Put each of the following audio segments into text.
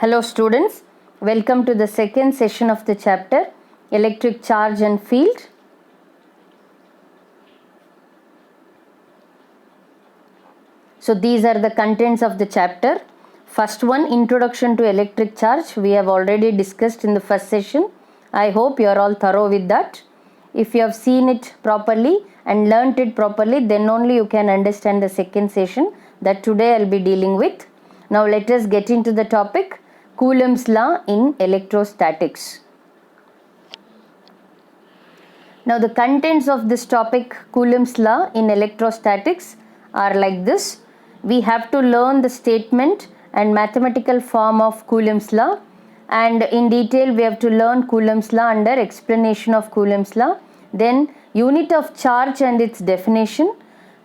Hello students, welcome to the second session of the chapter Electric Charge and Field. So these are the contents of the chapter. First one, Introduction to Electric Charge. We have already discussed in the first session. I hope you are all thorough with that. If you have seen it properly and learnt it properly, then only you can understand the second session that today I will be dealing with. Now let us get into the topic, Coulomb's law in electrostatics. Now the contents of this topic, Coulomb's law in electrostatics, are like this. We have to learn the statement and mathematical form of Coulomb's law, and in detail we have to learn Coulomb's law under explanation of Coulomb's law. Then unit of charge and its definition.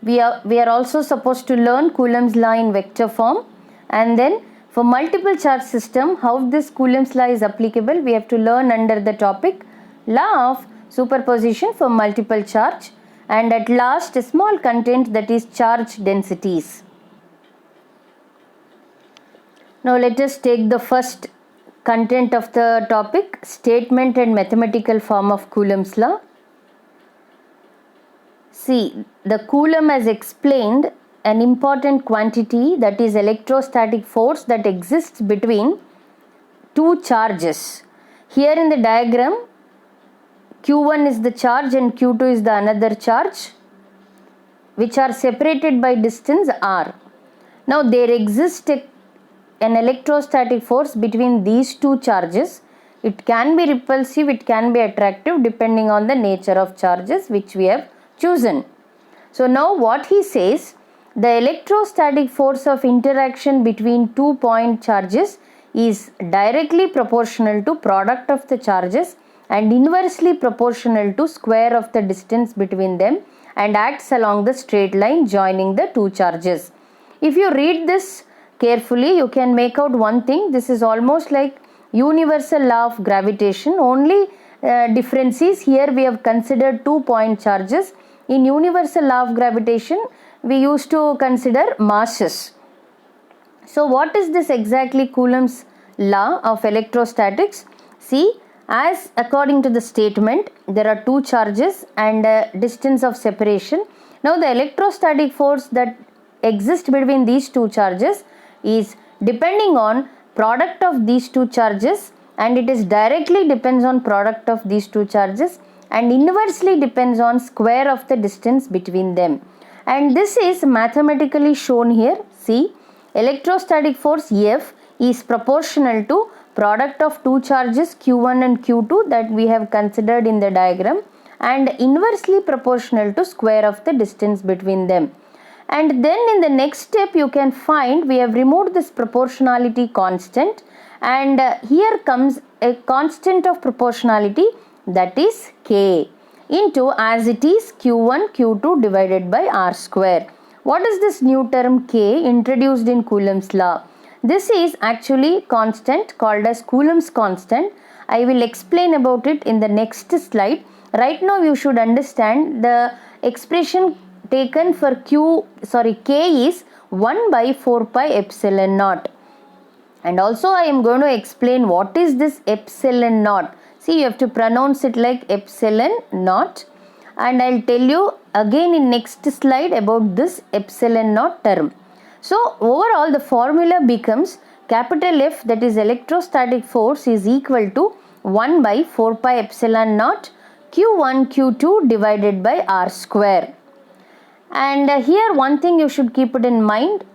We are also supposed to learn Coulomb's law in vector form, and then for multiple charge system, how this Coulomb's law is applicable, we have to learn under the topic law of superposition for multiple charge, and at last a small content, that is charge densities. Now let us take the first content of the topic, statement and mathematical form of Coulomb's law. See, the Coulomb has explained an important quantity, that is electrostatic force that exists between two charges. Here in the diagram, Q1 is the charge and Q2 is the another charge, which are separated by distance r. Now there exists an electrostatic force between these two charges. It can be repulsive, it can be attractive depending on the nature of charges which we have chosen. So now what he says, the electrostatic force of interaction between 2 point charges is directly proportional to product of the charges and inversely proportional to square of the distance between them and acts along the straight line joining the two charges. If you read this carefully, you can make out one thing. This is almost like universal law of gravitation. Only difference is here we have considered 2 point charges. In universal law of gravitation, we used to consider masses. So what is this exactly Coulomb's law of electrostatics? See, as according to the statement, there are two charges and a distance of separation. Now the electrostatic force that exists between these two charges is depending on product of these two charges, and it is directly depends on product of these two charges and inversely depends on square of the distance between them. And this is mathematically shown here. See, electrostatic force F is proportional to product of two charges Q1 and Q2 that we have considered in the diagram and inversely proportional to square of the distance between them. And then in the next step you can find we have removed this proportionality constant, and here comes a constant of proportionality, that is K, into as it is Q1 Q2 divided by R square. What is this new term K introduced in Coulomb's law? This is actually constant called as Coulomb's constant. I will explain about it in the next slide. Right now you should understand the expression taken for K is 1 by 4 pi epsilon naught. And also I am going to explain what is this epsilon naught. See, you have to pronounce it like epsilon naught, and I will tell you again in next slide about this epsilon naught term. So overall the formula becomes capital F, that is electrostatic force, is equal to 1 by 4 pi epsilon naught Q1 Q2 divided by R square. And here one thing you should keep it in mind,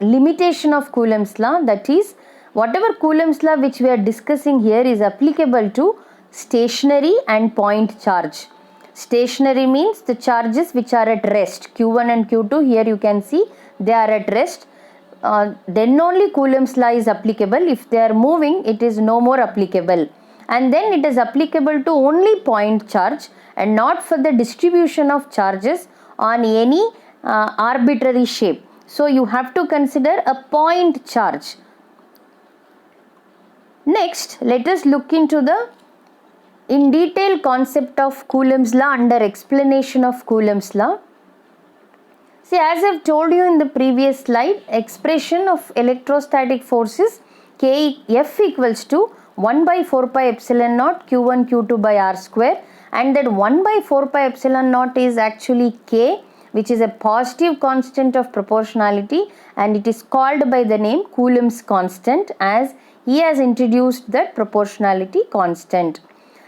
limitation of Coulomb's law, that is whatever Coulomb's law which we are discussing here is applicable to stationary and point charge. Stationary means the charges which are at rest, Q1 and Q2, here you can see they are at rest. Then only Coulomb's law is applicable. If they are moving, it is no more applicable. And then it is applicable to only point charge and not for the distribution of charges on any arbitrary shape. So you have to consider a point charge. Next, let us look into the in detail concept of Coulomb's law under explanation of Coulomb's law. See, as I have told you in the previous slide, expression of electrostatic forces F equals to 1 by 4 pi epsilon naught Q1 Q2 by R square, and that 1 by 4 pi epsilon naught is actually K, which is a positive constant of proportionality, and it is called by the name Coulomb's constant, as he has introduced that proportionality constant.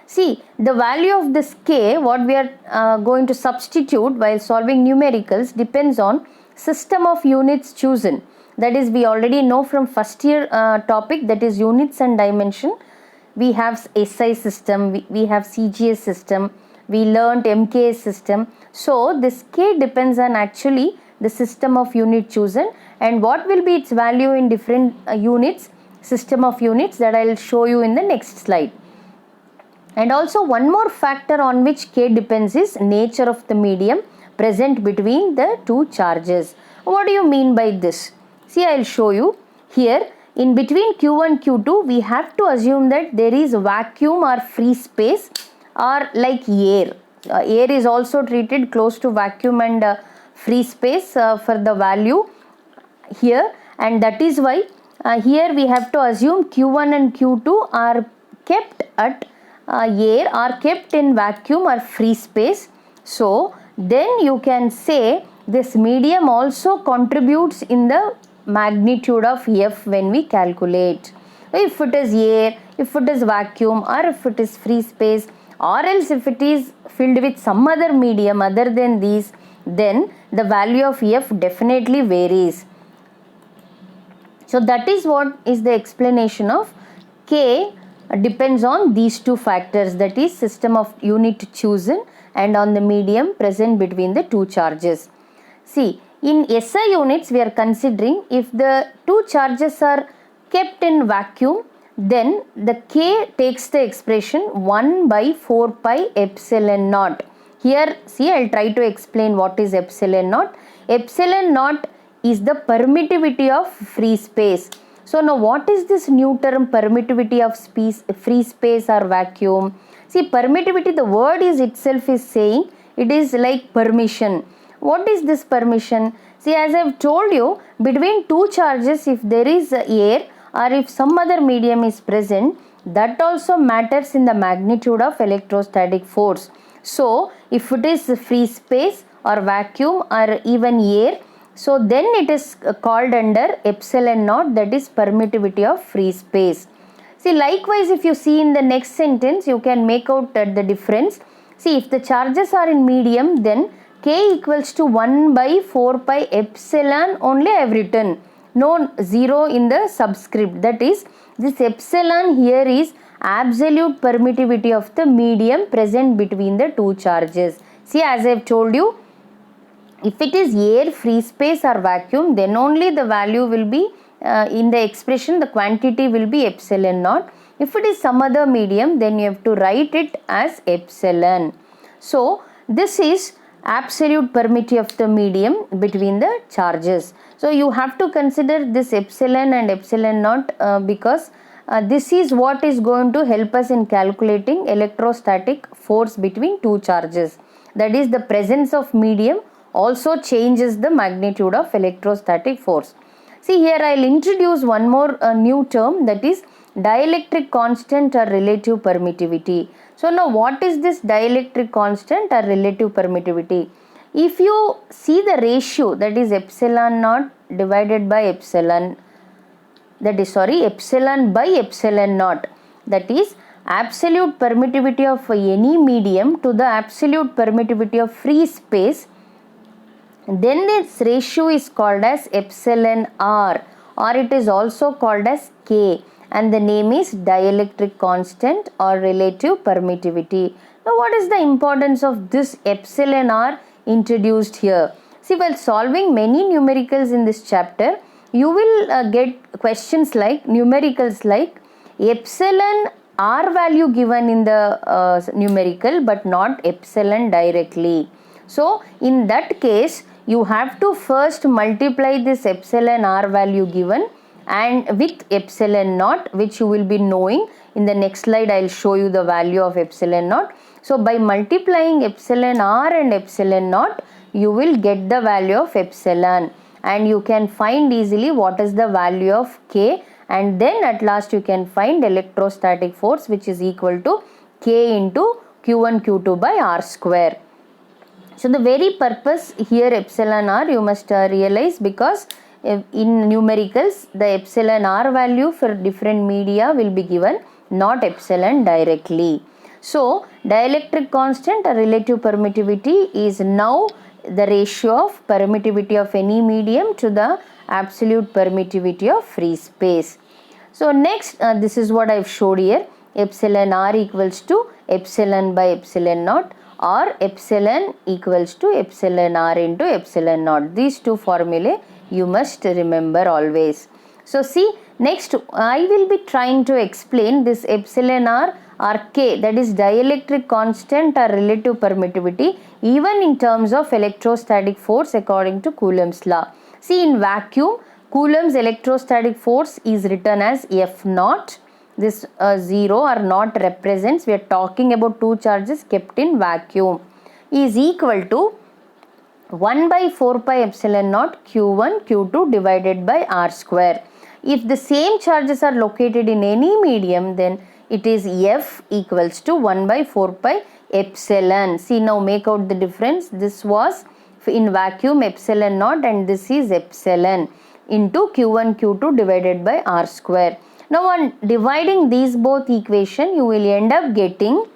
See, the value of this K, what we are going to substitute while solving numericals, depends on system of units chosen. That is, we already know from first year topic, that is units and dimension. We have SI system, we have CGS system, we learnt MKS system. So this K depends on actually the system of unit chosen, and what will be its value in different units, system of units, that I will show you in the next slide. And also one more factor on which K depends is nature of the medium present between the two charges. What do you mean by this? See, I will show you here. In between Q1 Q2, we have to assume that there is vacuum or free space, or like air. Air is also treated close to vacuum and free space for the value here, and that is why here we have to assume Q1 and Q2 are kept at air, or kept in vacuum or free space. So then you can say this medium also contributes in the magnitude of F when we calculate. If it is air, if it is vacuum, or if it is free space, or else if it is filled with some other medium other than these, then the value of F definitely varies. So that is what is the explanation of K depends on these two factors, that is system of unit chosen and on the medium present between the two charges. See, in SI units we are considering if the two charges are kept in vacuum, then the K takes the expression 1 by 4 pi epsilon naught. Here see, I will try to explain what is epsilon naught. Epsilon naught is the permittivity of free space. So now what is this new term, permittivity of free space or vacuum? See, permittivity, the word is itself is saying it is like permission. What is this permission? See, as I have told you, between two charges, if there is air or if some other medium is present, that also matters in the magnitude of electrostatic force. So if it is free space or vacuum or even air, so then it is called under epsilon naught, that is permittivity of free space. See, likewise if you see in the next sentence, you can make out the difference. See, if the charges are in medium, then K equals to 1 by 4 pi epsilon only I have written. No 0 in the subscript. That is, this epsilon here is absolute permittivity of the medium present between the two charges. See, as I have told you, if it is air, free space or vacuum, then only the value will be in the expression, the quantity will be epsilon naught. If it is some other medium, then you have to write it as epsilon. So this is absolute permittivity of the medium between the charges. So you have to consider this epsilon and epsilon naught because this is what is going to help us in calculating electrostatic force between two charges. That is, the presence of medium also changes the magnitude of electrostatic force. See, here I will introduce one more new term, that is dielectric constant or relative permittivity. So now what is this dielectric constant or relative permittivity? If you see the ratio, that is epsilon naught divided by epsilon, epsilon by epsilon naught, that is absolute permittivity of any medium to the absolute permittivity of free space, then this ratio is called as epsilon r, or it is also called as K, and the name is dielectric constant or relative permittivity. Now what is the importance of this epsilon r introduced here? See, while solving many numericals in this chapter, you will get questions like numericals like epsilon r value given in the numerical but not epsilon directly. So in that case, you have to first multiply this epsilon r value given and with epsilon naught, which you will be knowing. In the next slide, I will show you the value of epsilon naught. So by multiplying epsilon r and epsilon naught, you will get the value of epsilon, and you can find easily what is the value of K and then at last you can find electrostatic force, which is equal to K into Q1 Q2 by R square. So the very purpose here epsilon r you must realize, because in numericals the epsilon r value for different media will be given, not epsilon directly. So dielectric constant or relative permittivity is now the ratio of permittivity of any medium to the absolute permittivity of free space. So next this is what I have showed here. Epsilon r equals to epsilon by epsilon naught, or epsilon equals to epsilon r into epsilon naught. These two formulae you must remember always. So see, next I will be trying to explain this epsilon r or K, that is dielectric constant or relative permittivity, even in terms of electrostatic force according to Coulomb's law. See, in vacuum, Coulomb's electrostatic force is written as F naught. This 0 or naught represents, we are talking about two charges kept in vacuum, is equal to 1 by 4 pi epsilon naught Q1 Q2 divided by R square. If the same charges are located in any medium, then it is F equals to 1 by 4 pi epsilon. See, now make out the difference. This was in vacuum epsilon naught and this is epsilon into Q1 Q2 divided by R square. Now on dividing these both equation, you will end up getting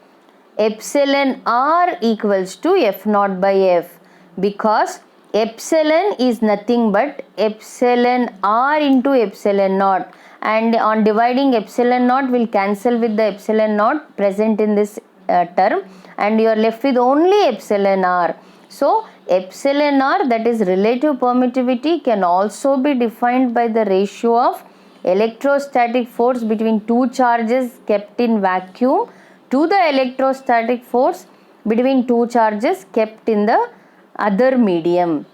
epsilon r equals to F naught by F, because epsilon is nothing but epsilon r into epsilon naught, and on dividing epsilon naught will cancel with the epsilon naught present in this term, and you are left with only epsilon r. So epsilon r, that is relative permittivity, can also be defined by the ratio of electrostatic force between two charges kept in vacuum to the electrostatic force between two charges kept in the other medium.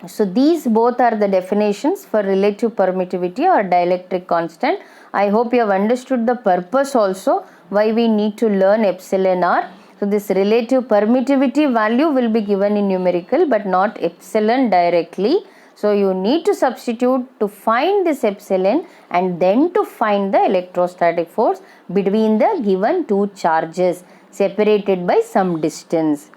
So these both are the definitions for relative permittivity or dielectric constant. I hope you have understood the purpose also why we need to learn epsilon r. So this relative permittivity value will be given in numerical but not epsilon directly. So you need to substitute to find this epsilon and then to find the electrostatic force between the given two charges separated by some distance.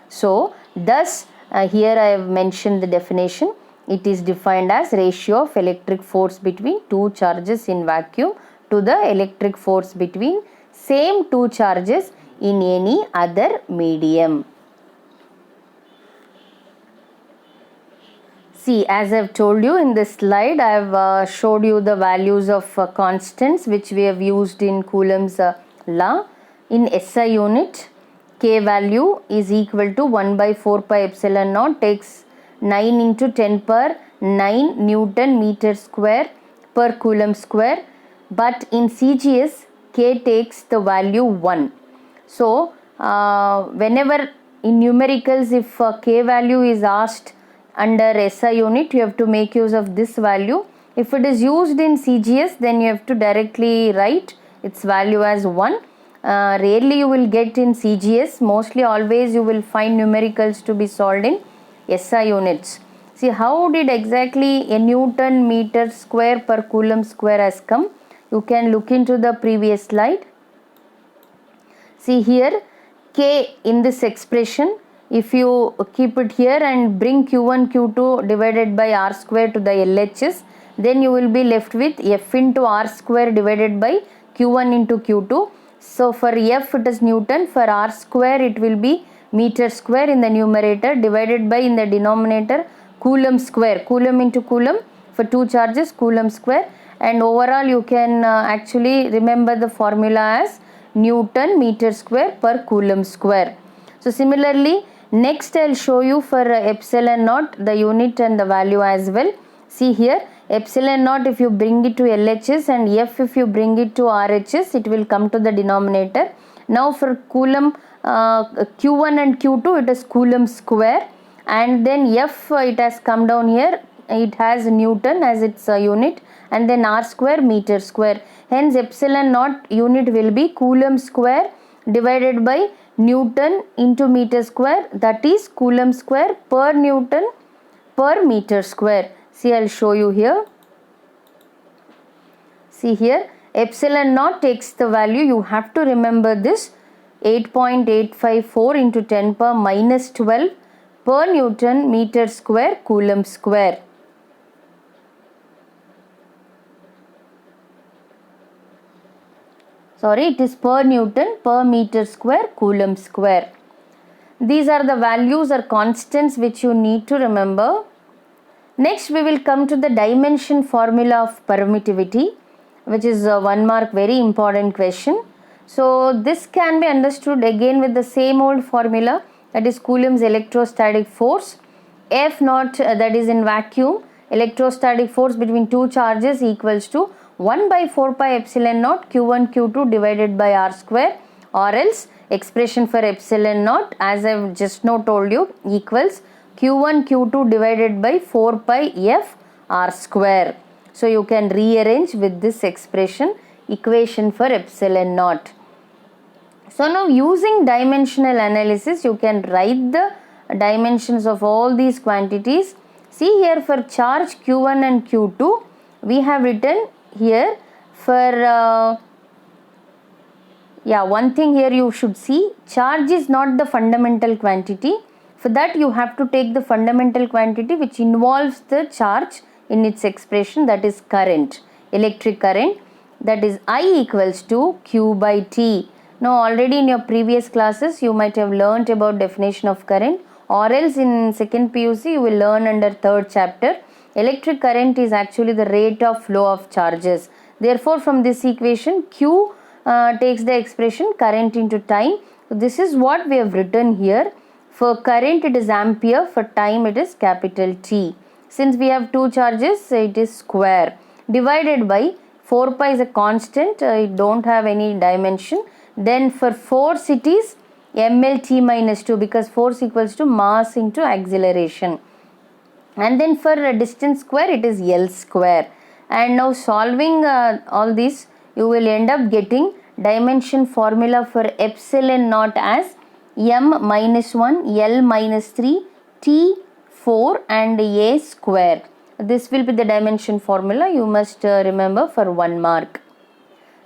So thus here I have mentioned the definition. It is defined as ratio of electric force between two charges in vacuum to the electric force between same two charges in any other medium. See, as I have told you in this slide, I have showed you the values of constants which we have used in Coulomb's law. In SI unit, K value is equal to 1 by 4 pi epsilon naught, takes 9 into 10 power 9 Newton meter square per Coulomb square. But in CGS, K takes the value 1. So, whenever in numericals, if K value is asked under SI unit, you have to make use of this value. If it is used in CGS, then you have to directly write its value as 1. Rarely you will get in CGS. Mostly always you will find numericals to be solved in SI units. See, how did exactly a Newton meter square per Coulomb square has come? You can look into the previous slide. See here, K in this expression, if you keep it here and bring Q1 Q2 divided by R square to the LHS, then you will be left with F into R square divided by Q1 into Q2. So for F it is Newton, for R square it will be meter square in the numerator, divided by in the denominator Coulomb square, Coulomb into Coulomb, for two charges Coulomb square, and overall you can actually remember the formula as Newton meter square per Coulomb square. So similarly, next I will show you for epsilon naught the unit and the value as well. See here, epsilon naught if you bring it to LHS and F if you bring it to RHS, it will come to the denominator. Now for Coulomb Q1 and Q2 it is Coulomb square, and then F it has come down here, it has Newton as its unit, and then R square meter square. Hence epsilon naught unit will be Coulomb square divided by Newton into meter square, that is Coulomb square per Newton per meter square. See, I will show you here. See here, epsilon naught takes the value, you have to remember this, 8.854 into 10 power minus 12 per Newton meter square Coulomb square. Sorry, it is per Newton per meter square Coulomb square. These are the values or constants which you need to remember. Next we will come to the dimension formula of permittivity, which is a 1 mark very important question. So this can be understood again with the same old formula, that is Coulomb's electrostatic force. F naught, that is in vacuum, electrostatic force between two charges equals to 1 by 4 pi epsilon naught q1 q2 divided by r square, or else expression for epsilon naught, as I have just now told you, equals q1 q2 divided by 4 pi f r square. So you can rearrange with this expression, equation for epsilon naught. So now using dimensional analysis, you can write the dimensions of all these quantities. See here, for charge q1 and q2, we have written here for one thing here you should see, charge is not the fundamental quantity. For that you have to take the fundamental quantity which involves the charge in its expression, that is current, electric current, that is I equals to Q by T. Now already in your previous classes you might have learnt about definition of current, or else in second PUC you will learn under third chapter. Electric current is actually the rate of flow of charges. Therefore from this equation Q takes the expression current into time. So this is what we have written here. For current it is ampere, for time it is capital T. Since we have two charges, it is square, divided by 4 pi is a constant, it don't have any dimension. Then for force it is mlt minus 2, because force equals to mass into acceleration. And then for distance square it is L square. And now solving all this, you will end up getting dimension formula for epsilon naught as m minus 1, L minus 3, T 4 and A square. This will be the dimension formula, you must remember for 1 mark.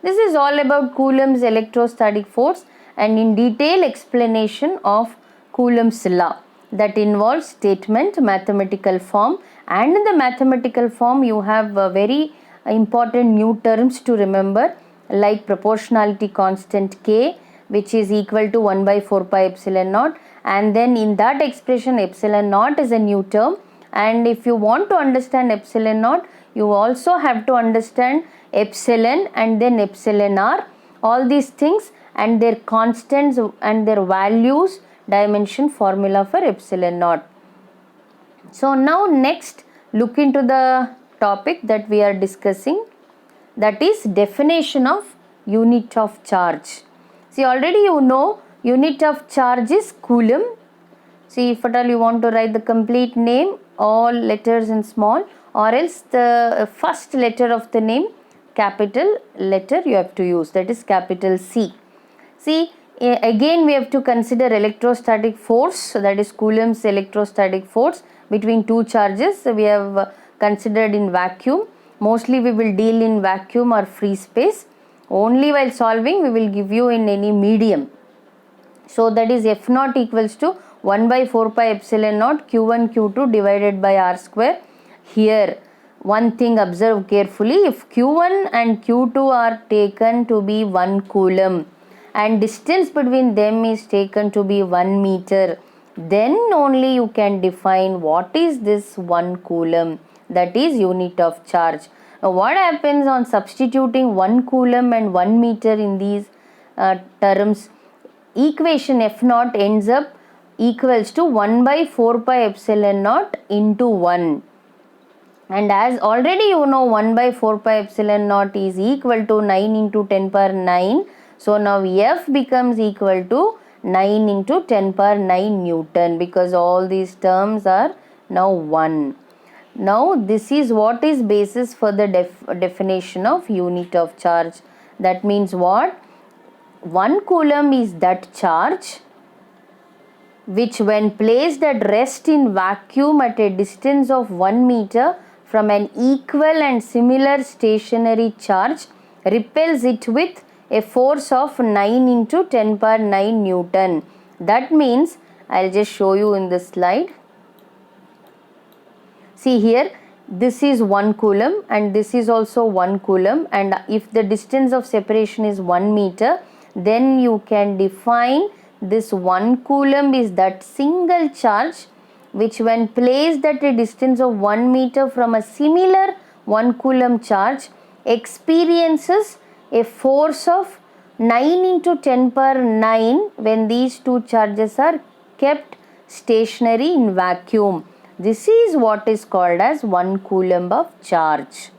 This is all about Coulomb's electrostatic force and in detail explanation of Coulomb's law, that involves statement, mathematical form, and in the mathematical form you have very important new terms to remember, like proportionality constant K, which is equal to 1 by 4 pi epsilon naught, and then in that expression epsilon naught is a new term. And if you want to understand epsilon naught, you also have to understand epsilon and then epsilon r, all these things and their constants and their values, dimension formula for epsilon naught. So now next look into the topic that we are discussing, that is definition of unit of charge. See, already you know unit of charge is Coulomb. See, if at all you want to write the complete name, all letters in small, or else the first letter of the name, capital letter you have to use, that is capital C. See, again we have to consider electrostatic force, that is Coulomb's electrostatic force between two charges. We have considered in vacuum. Mostly we will deal in vacuum or free space. Only while solving we will give you in any medium. So that is F naught equals to 1 by 4 pi epsilon naught q1 q2 divided by r square. Here one thing observe carefully, if q1 and q2 are taken to be 1 coulomb and distance between them is taken to be 1 meter, then only you can define what is this 1 coulomb, that is unit of charge. Now what happens on substituting 1 coulomb and 1 meter in these terms, equation F naught ends up equals to 1 by 4 pi epsilon naught into 1. And as already you know 1 by 4 pi epsilon naught is equal to 9 into 10 power 9. So now F becomes equal to 9 into 10 power 9 Newton, because all these terms are now 1. Now this is what is basis for the definition of unit of charge. That means what? 1 coulomb is that charge which when placed at rest in vacuum at a distance of 1 meter from an equal and similar stationary charge repels it with a force of 9 into 10 power 9 Newton. That means, I'll just show you in this slide. See here, this is 1 coulomb and this is also 1 coulomb, and if the distance of separation is 1 meter, then you can define this 1 coulomb is that single charge which when placed at a distance of 1 meter from a similar 1 coulomb charge experiences a force of 9 into 10 power 9 when these two charges are kept stationary in vacuum. This is what is called as 1 coulomb of charge.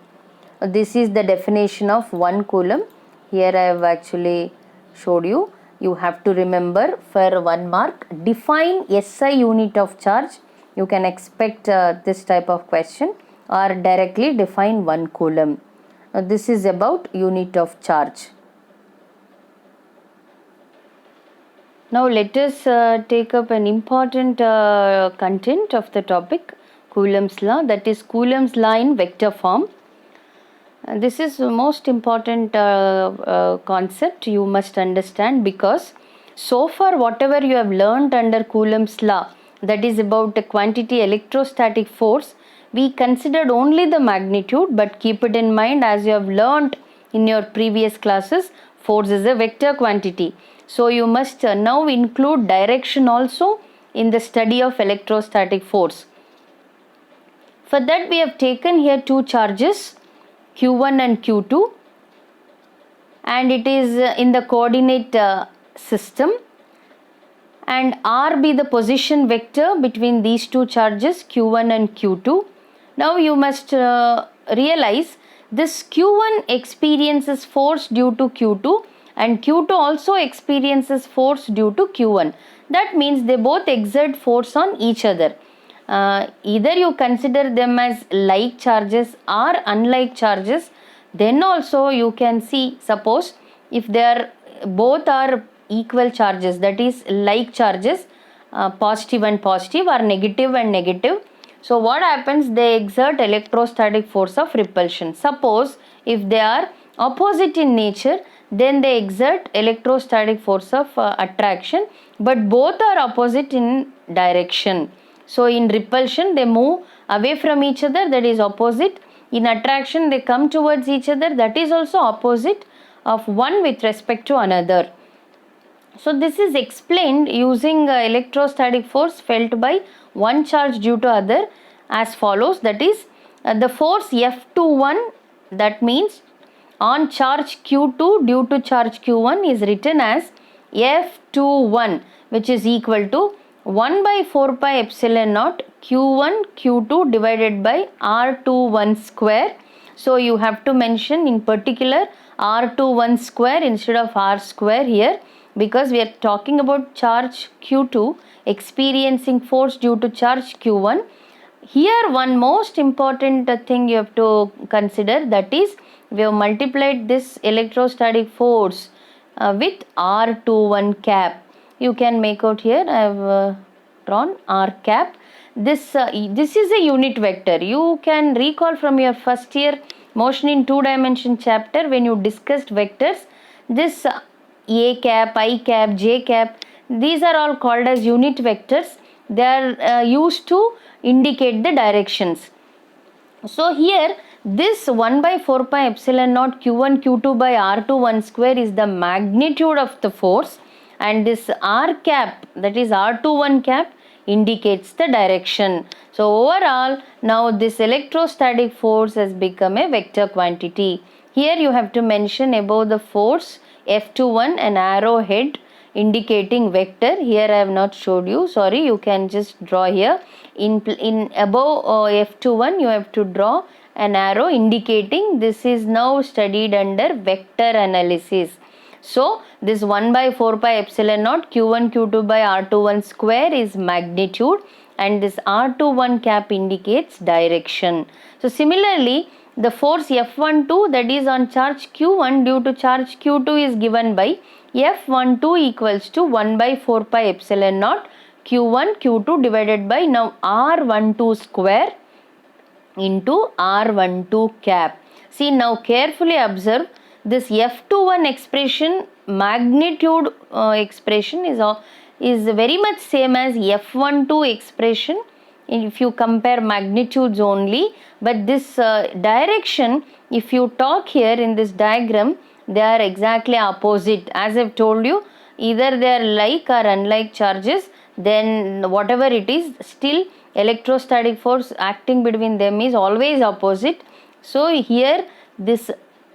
This is the definition of 1 coulomb. Here I have actually showed you. You have to remember for 1 mark. Define SI unit of charge. You can expect this type of question, or directly define 1 coulomb. This is about unit of charge. Now let us take up an important content of the topic, Coulomb's law, that is Coulomb's law in vector form. This is the most important concept you must understand, because so far whatever you have learned under Coulomb's law, that is about the quantity electrostatic force, we considered only the magnitude, but keep it in mind, as you have learned in your previous classes, force is a vector quantity. So you must now include direction also in the study of electrostatic force. For that we have taken here two charges, Q1 and Q2, and it is in the coordinate system, and R be the position vector between these two charges Q1 and Q2. Now you must realize this Q1 experiences force due to Q2 and Q2 also experiences force due to Q1. That means they both exert force on each other. Either you consider them as like charges or unlike charges, then also you can see, suppose if they are both are equal charges, that is like charges, positive and positive or negative and negative. So what happens, they exert electrostatic force of repulsion. Suppose if they are opposite in nature, then they exert electrostatic force of attraction, but both are opposite in direction. So in repulsion they move away from each other, that is opposite. In attraction they come towards each other, that is also opposite of one with respect to another. So this is explained using electrostatic force felt by one charge due to other as follows, that is the force F21, that means on charge Q2 due to charge Q1 is written as F21, which is equal to 1 by 4 pi epsilon naught Q1 Q2 divided by R21 square. So you have to mention in particular R21 square instead of R square here, because we are talking about charge Q2 experiencing force due to charge Q1. Here one most important thing you have to consider, that is we have multiplied this electrostatic force with R21 cap. You can make out here, I have drawn R cap. This is a unit vector. You can recall from your first year motion in two dimension chapter when you discussed vectors. This A cap, I cap, J cap, these are all called as unit vectors. They are used to indicate the directions. So here this 1 by 4 pi epsilon naught Q1 Q2 by R21 square is the magnitude of the force, and this R cap, that is R21 cap, indicates the direction. So overall now this electrostatic force has become a vector quantity. Here you have to mention above the force F21 an arrow head indicating vector. Here I have not showed you, sorry, you can just draw here. In above F21 you have to draw an arrow indicating this is now studied under vector analysis. So this 1 by 4 pi epsilon naught Q1 Q2 by R21 square is magnitude, and this R21 cap indicates direction. So similarly the force F12, that is on charge Q1 due to charge Q2, is given by F12 equals to 1 by 4 pi epsilon naught Q1 Q2 divided by now R12 square. into R12 cap. See, now carefully observe this F21 expression, magnitude expression is very much same as F12 expression if you compare magnitudes only, but this direction, if you talk here in this diagram, they are exactly opposite. As I've told you, either they are like or unlike charges, then whatever it is, still electrostatic force acting between them is always opposite. So here this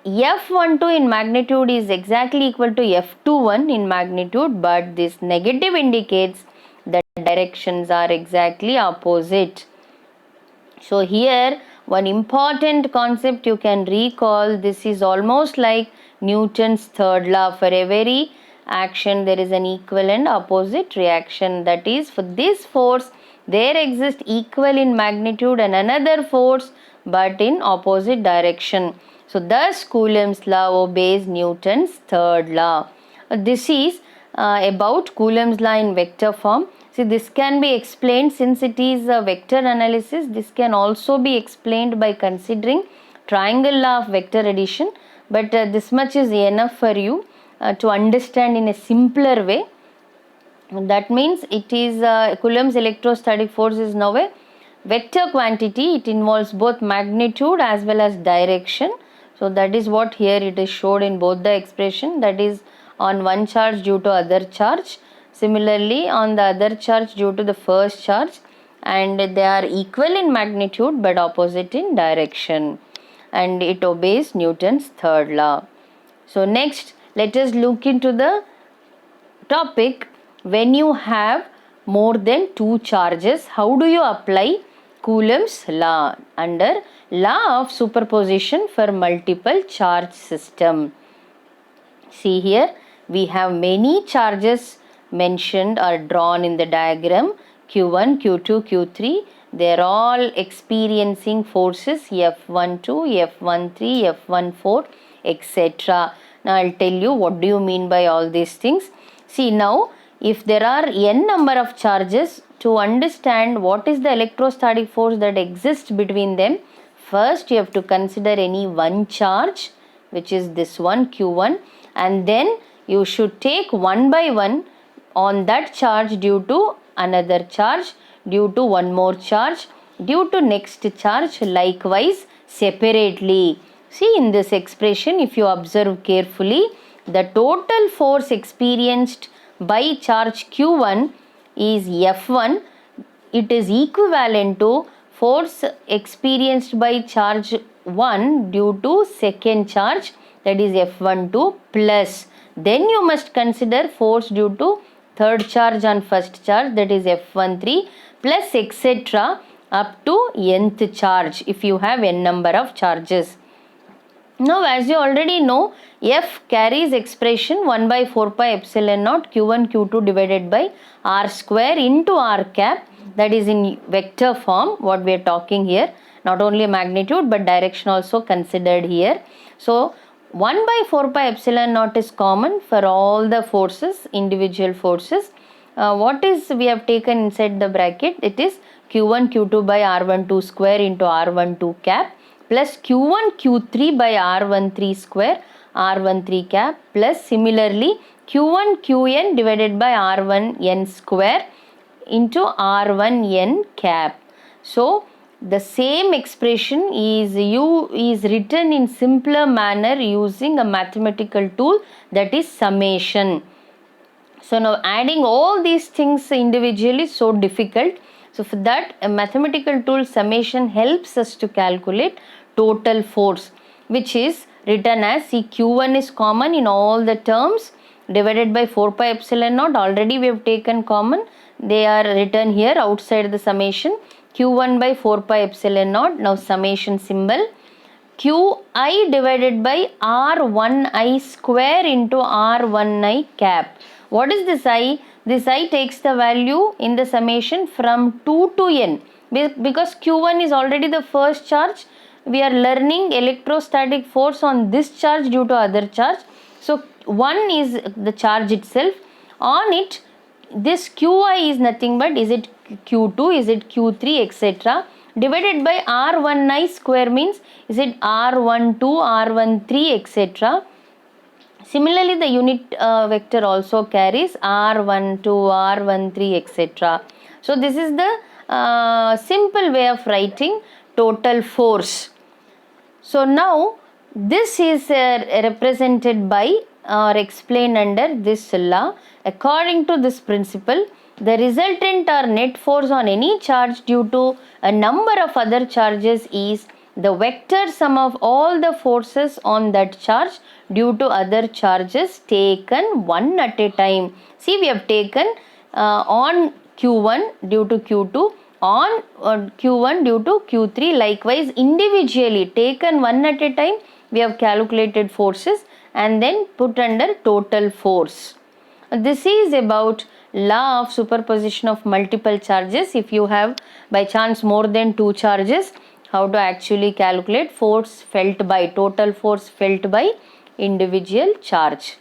F12 in magnitude is exactly equal to F21 in magnitude, but this negative indicates the directions are exactly opposite. So here one important concept you can recall, this is almost like Newton's third law. For every action there is an equal and opposite reaction. That is, for this force there exists equal in magnitude and another force but in opposite direction. So thus Coulomb's law obeys Newton's third law. This is about Coulomb's law in vector form. See, this can be explained, since it is a vector analysis, this can also be explained by considering triangle law of vector addition, but this much is enough for you to understand in a simpler way. That means it is Coulomb's electrostatic force is now a vector quantity. It involves both magnitude as well as direction. So that is what here it is showed in both the expression, that is on one charge due to other charge, similarly on the other charge due to the first charge, and they are equal in magnitude but opposite in direction, and it obeys Newton's third law. So next let us look into the topic, when you have more than two charges, how do you apply Coulomb's law under law of superposition for multiple charge system. See here, we have many charges mentioned or drawn in the diagram, Q1, Q2, Q3. They are all experiencing forces F12, F13, F14, etc. Now I'll tell you what do you mean by all these things. See, now if there are n number of charges, to understand what is the electrostatic force that exists between them, first you have to consider any one charge, which is this one Q1, and then you should take one by one on that charge due to another charge, due to one more charge, due to next charge, likewise separately. See, in this expression, if you observe carefully, the total force experienced by charge Q1 is F1. It is equivalent to force experienced by charge 1 due to second charge, that is F12, plus then you must consider force due to third charge on first charge, that is F13, plus etc. up to nth charge if you have n number of charges. Now as you already know, F carries expression 1 by 4 pi epsilon naught Q1 Q2 divided by R square into R cap, that is in vector form what we are talking here, not only magnitude but direction also considered here. So 1 by 4 pi epsilon naught is common for all the forces, individual forces. What is we have taken inside the bracket, it is Q1 Q2 by R12 square into R12 cap plus Q1 Q3 by R13 square R13 cap plus similarly Q1 Qn divided by R1n square into R1n cap. So the same expression is written in simpler manner using a mathematical tool, that is summation. So now adding all these things individually is so difficult. So for that, a mathematical tool summation helps us to calculate total force, which is written as, see, Q1 is common in all the terms divided by 4 pi epsilon naught. Already we have taken common. They are written here outside the summation. Q1 by 4 pi epsilon naught. Now summation symbol. Qi divided by R1i square into R1i cap. What is this I? This I takes the value in the summation from 2 to n. Because Q1 is already the first charge, we are learning electrostatic force on this charge due to other charge. So 1 is the charge itself. On it, this Qi is nothing but, is it Q2, is it Q3, etc. divided by r1I square means is it r12, r13 etc. Similarly, the unit vector also carries r12, r13 etc. So this is the simple way of writing total force. So now this is represented by or explained under this law. According to this principle, the resultant or net force on any charge due to a number of other charges is the vector sum of all the forces on that charge due to other charges taken one at a time. See, we have taken on Q1 due to Q2, on Q1 due to Q3. Likewise, individually taken one at a time, we have calculated forces and then put under total force. This is about law of superposition of multiple charges. If you have by chance more than two charges, how to actually calculate force felt by, total force felt by individual charge.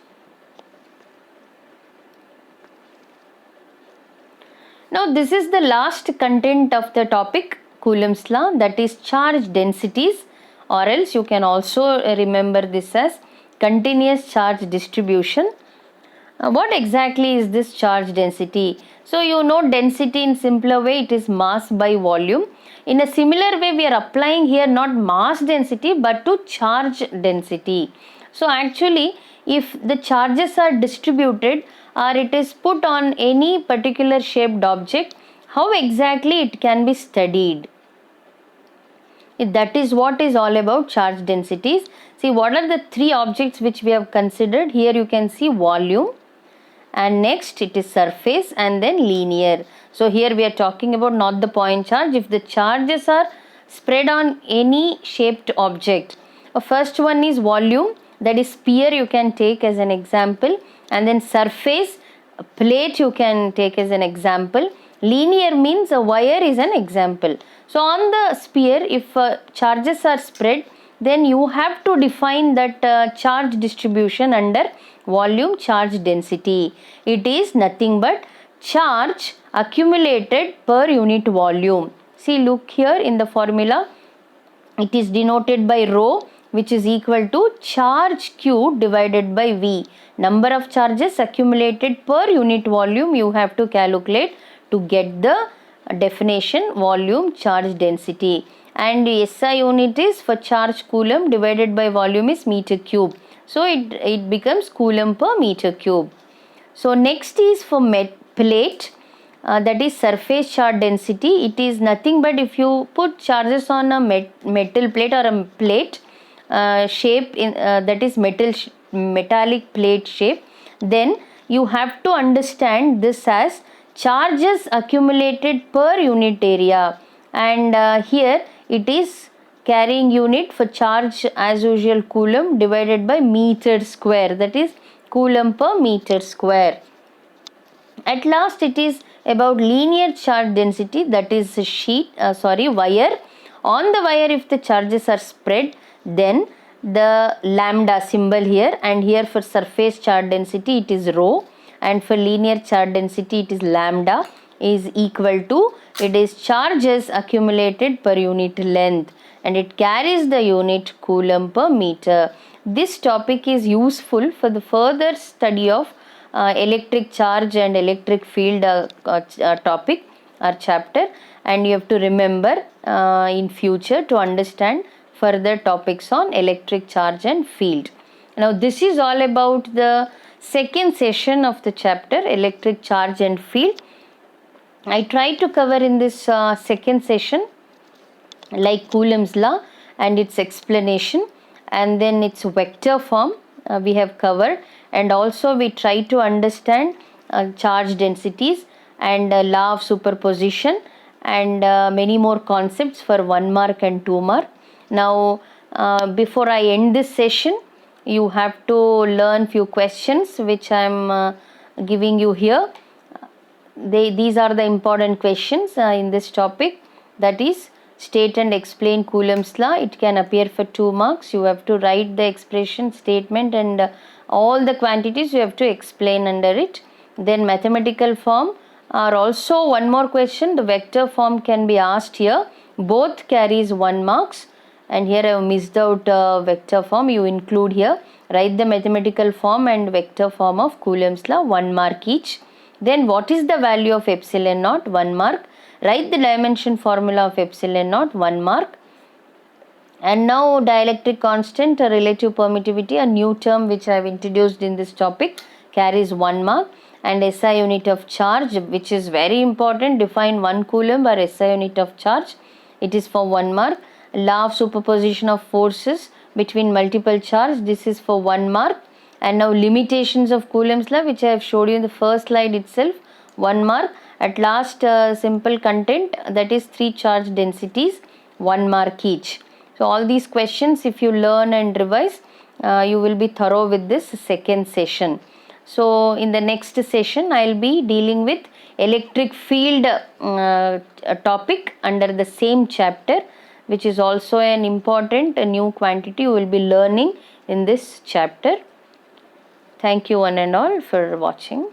Now this is the last content of the topic, Coulomb's law, that is charge densities, or else you can also remember this as continuous charge distribution. What exactly is this charge density? So you know density in simpler way, it is mass by volume. In a similar way, we are applying here not mass density but to charge density. So actually, if the charges are distributed or it is put on any particular shaped object, how exactly it can be studied? That is what is all about charge densities. See, what are the three objects which we have considered? Here you can see volume, and next it is surface, and then linear. So here we are talking about not the point charge. If the charges are spread on any shaped object, first one is volume, that is sphere you can take as an example, and then surface, plate you can take as an example. Linear means a wire is an example. So on the sphere, if charges are spread, then you have to define that charge distribution under volume charge density. It is nothing but charge accumulated per unit volume. See, look here in the formula, it is denoted by rho, which is equal to charge Q divided by V. Number of charges accumulated per unit volume you have to calculate to get the definition volume charge density. And SI unit is for charge coulomb divided by volume is meter cube. So it becomes coulomb per meter cube. So next is for plate, that is surface charge density. It is nothing but if you put charges on a metal plate or a plate shape in that is metallic plate shape, then you have to understand this as charges accumulated per unit area, and here it is carrying unit for charge as usual coulomb divided by meter square, that is coulomb per meter square. At last it is about linear charge density, that is wire. On the wire, if the charges are spread, then the lambda symbol here, and here for surface charge density it is rho, and for linear charge density it is lambda, is equal to, it is charges accumulated per unit length, and it carries the unit coulomb per meter. This topic is useful for the further study of electric charge and electric field topic or chapter, and you have to remember in future to understand further topics on electric charge and field. Now this is all about the second session of the chapter electric charge and field. I tried to cover in this second session like Coulomb's law and its explanation, and then its vector form we have covered, and also we try to understand charge densities and law of superposition and many more concepts for 1 mark and 2 mark. Now before I end this session, you have to learn few questions which I am giving you here. These are the important questions in this topic, that is state and explain Coulomb's law. It can appear for 2 marks. You have to write the expression statement and all the quantities you have to explain under it. Then mathematical form are also one more question. The vector form can be asked here. both carries 1 marks. And here I have missed out vector form, you include here. Write the mathematical form and vector form of Coulomb's law, 1 mark each. Then what is the value of epsilon naught? 1 mark. Write the dimension formula of epsilon naught, 1 mark. And now dielectric constant, relative permittivity, a new term which I have introduced in this topic, carries 1 mark. And SI unit of charge, which is very important, define 1 coulomb or SI unit of charge. It is for 1 mark. Law of superposition of forces between multiple charge, this is for 1 mark. And now limitations of Coulomb's law, which I have showed you in the first slide itself, 1 mark. At last, simple content, that is 3 charge densities, 1 mark each. So all these questions, if you learn and revise, you will be thorough with this second session. So in the next session, I will be dealing with electric field topic under the same chapter, which is also an important new quantity you will be learning in this chapter. Thank you one and all for watching.